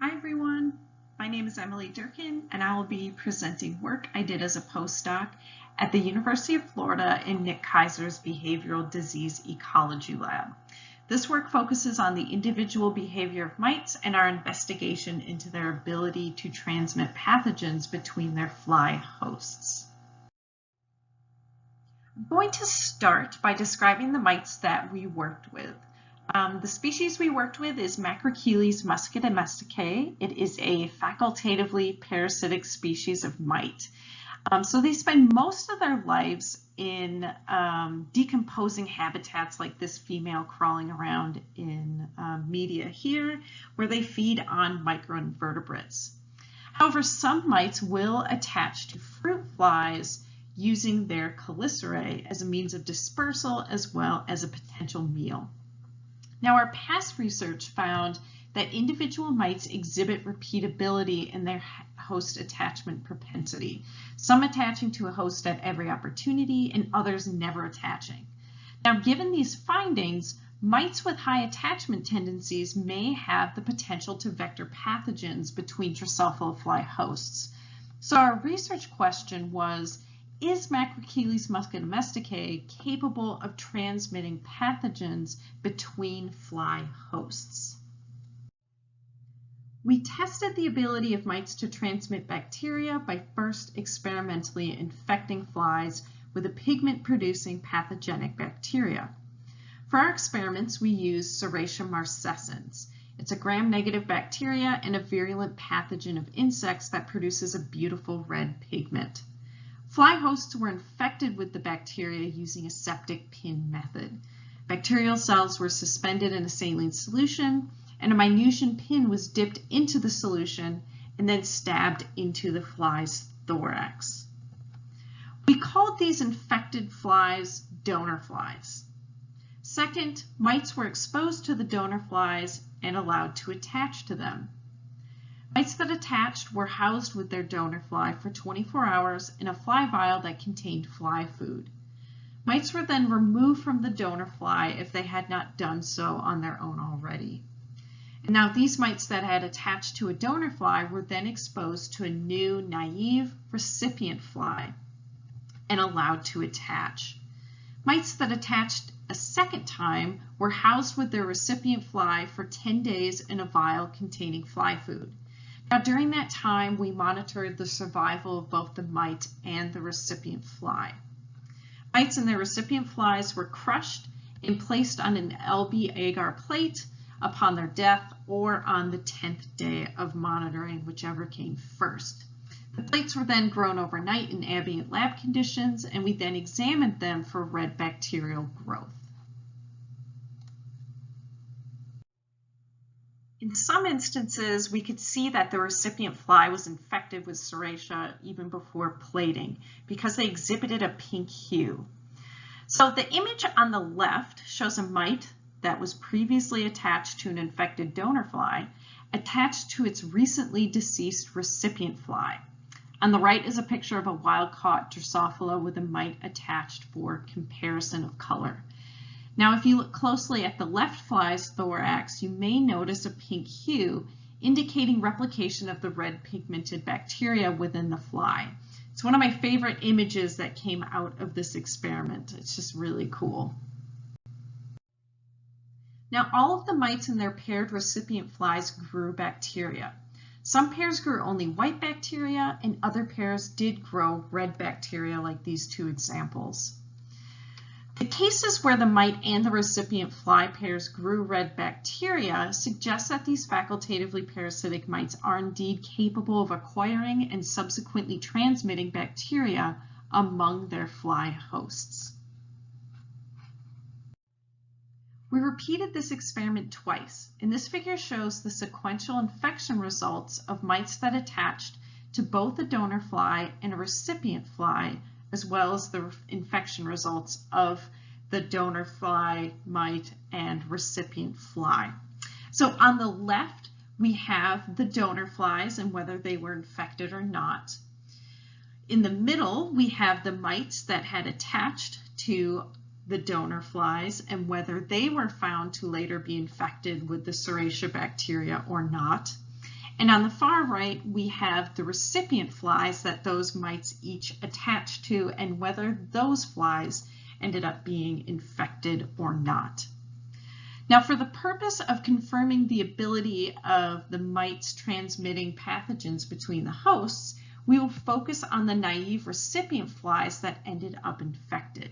Hi everyone, my name is Emily Durkin and I will be presenting work I did as a postdoc at the University of Florida in Nick Keiser's Behavioral Disease Ecology Lab. This work focuses on the individual behavior of mites and our investigation into their ability to transmit pathogens between their fly hosts. I'm going to start by describing the mites that we worked with. The species we worked with is Macrocheles muscaedomesticae. It is a facultatively parasitic species of mite. So they spend most of their lives in decomposing habitats like this female crawling around in media here, where they feed on microinvertebrates. However, some mites will attach to fruit flies using their chelicerae as a means of dispersal as well as a potential meal. Now, our past research found that individual mites exhibit repeatability in their host attachment propensity, some attaching to a host at every opportunity and others never attaching. Now, given these findings, mites with high attachment tendencies may have the potential to vector pathogens between Drosophila fly hosts. So our research question was, is Macrocheles muscaedomesticae capable of transmitting pathogens between fly hosts? We tested the ability of mites to transmit bacteria by first experimentally infecting flies with a pigment-producing pathogenic bacteria. For our experiments, we used Serratia marcescens. It's a gram-negative bacteria and a virulent pathogen of insects that produces a beautiful red pigment. Fly hosts were infected with the bacteria using a septic pin method. Bacterial cells were suspended in a saline solution, and a minution pin was dipped into the solution and then stabbed into the fly's thorax. We called these infected flies donor flies. Second, mites were exposed to the donor flies and allowed to attach to them. Mites that attached were housed with their donor fly for 24 hours in a fly vial that contained fly food. Mites were then removed from the donor fly if they had not done so on their own already. And now these mites that had attached to a donor fly were then exposed to a new naive recipient fly and allowed to attach. Mites that attached a second time were housed with their recipient fly for 10 days in a vial containing fly food. Now, during that time, we monitored the survival of both the mite and the recipient fly. Mites and their recipient flies were crushed and placed on an LB agar plate upon their death or on the 10th day of monitoring, whichever came first. The plates were then grown overnight in ambient lab conditions, and we then examined them for red bacterial growth. In some instances, we could see that the recipient fly was infected with Serratia even before plating because they exhibited a pink hue. So the image on the left shows a mite that was previously attached to an infected donor fly attached to its recently deceased recipient fly. On the right is a picture of a wild-caught Drosophila with a mite attached for comparison of color. Now, if you look closely at the left fly's thorax, you may notice a pink hue, indicating replication of the red pigmented bacteria within the fly. It's one of my favorite images that came out of this experiment. It's just really cool. Now, all of the mites and their paired recipient flies grew bacteria. Some pairs grew only white bacteria, and other pairs did grow red bacteria, like these two examples. The cases where the mite and the recipient fly pairs grew red bacteria suggest that these facultatively parasitic mites are indeed capable of acquiring and subsequently transmitting bacteria among their fly hosts. We repeated this experiment twice, and this figure shows the sequential infection results of mites that attached to both a donor fly and a recipient fly, as well as the infection results of the donor fly, mite, and recipient fly. So on the left, we have the donor flies and whether they were infected or not. In the middle, we have the mites that had attached to the donor flies and whether they were found to later be infected with the Serratia bacteria or not. And on the far right, we have the recipient flies that those mites each attached to and whether those flies ended up being infected or not. Now, for the purpose of confirming the ability of the mites transmitting pathogens between the hosts, we will focus on the naive recipient flies that ended up infected.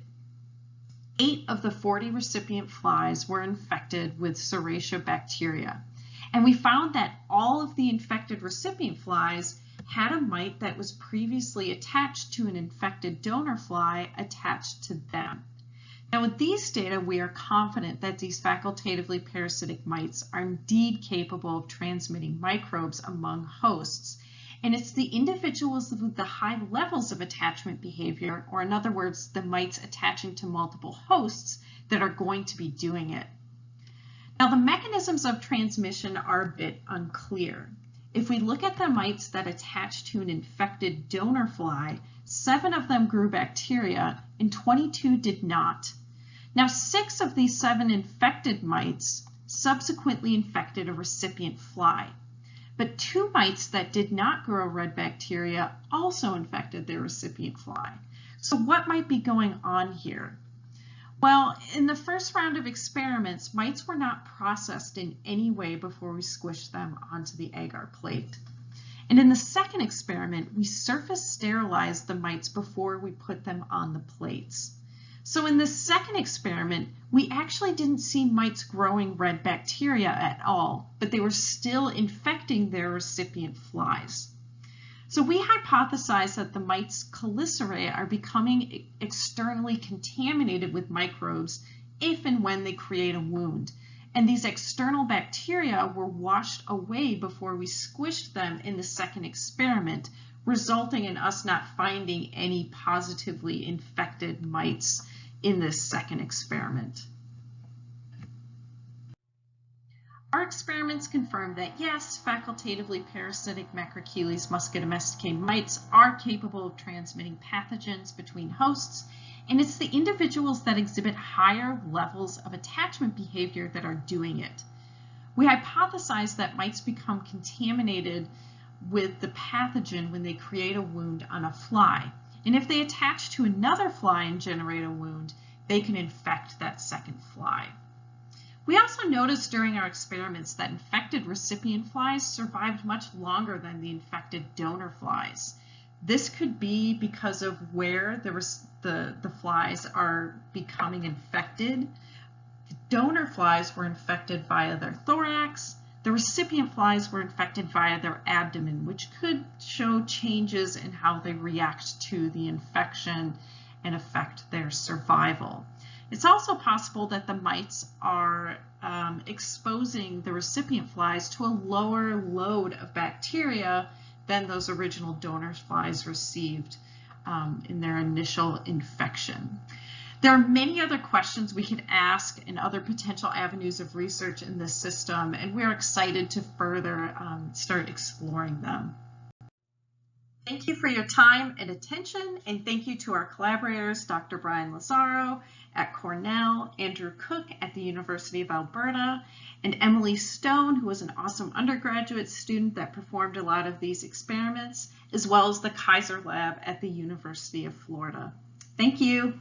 8 of the 40 recipient flies were infected with Serratia bacteria. And we found that all of the infected recipient flies had a mite that was previously attached to an infected donor fly attached to them. Now, with these data, we are confident that these facultatively parasitic mites are indeed capable of transmitting microbes among hosts. And it's the individuals with the high levels of attachment behavior, or in other words, the mites attaching to multiple hosts, that are going to be doing it. Now, the mechanisms of transmission are a bit unclear. If we look at the mites that attach to an infected donor fly, 7 of them grew bacteria and 22 did not. Now, 6 of these 7 infected mites subsequently infected a recipient fly, but 2 mites that did not grow red bacteria also infected their recipient fly. So what might be going on here? Well, in the first round of experiments, mites were not processed in any way before we squished them onto the agar plate. And in the second experiment, we surface sterilized the mites before we put them on the plates. So in the second experiment, we actually didn't see mites growing red bacteria at all, but they were still infecting their recipient flies. So we hypothesize that the mites chelicerae are becoming externally contaminated with microbes if and when they create a wound. And these external bacteria were washed away before we squished them in the second experiment, resulting in us not finding any positively infected mites in this second experiment. Our experiments confirm that yes, facultatively parasitic Macrocheles muscaedomesticae mites are capable of transmitting pathogens between hosts, and it's the individuals that exhibit higher levels of attachment behavior that are doing it. We hypothesize that mites become contaminated with the pathogen when they create a wound on a fly. And if they attach to another fly and generate a wound, they can infect that second fly. We also noticed during our experiments that infected recipient flies survived much longer than the infected donor flies. This could be because of where the flies are becoming infected. The donor flies were infected via their thorax. The recipient flies were infected via their abdomen, which could show changes in how they react to the infection and affect their survival. It's also possible that the mites are exposing the recipient flies to a lower load of bacteria than those original donor flies received in their initial infection. There are many other questions we could ask and other potential avenues of research in this system, and we're excited to further start exploring them. Thank you for your time and attention, and thank you to our collaborators, Dr. Brian Lazzaro at Cornell, Andrew Cook at the University of Alberta, and Emily Stone, who was an awesome undergraduate student that performed a lot of these experiments, as well as the Keiser lab at the University of Florida. Thank you.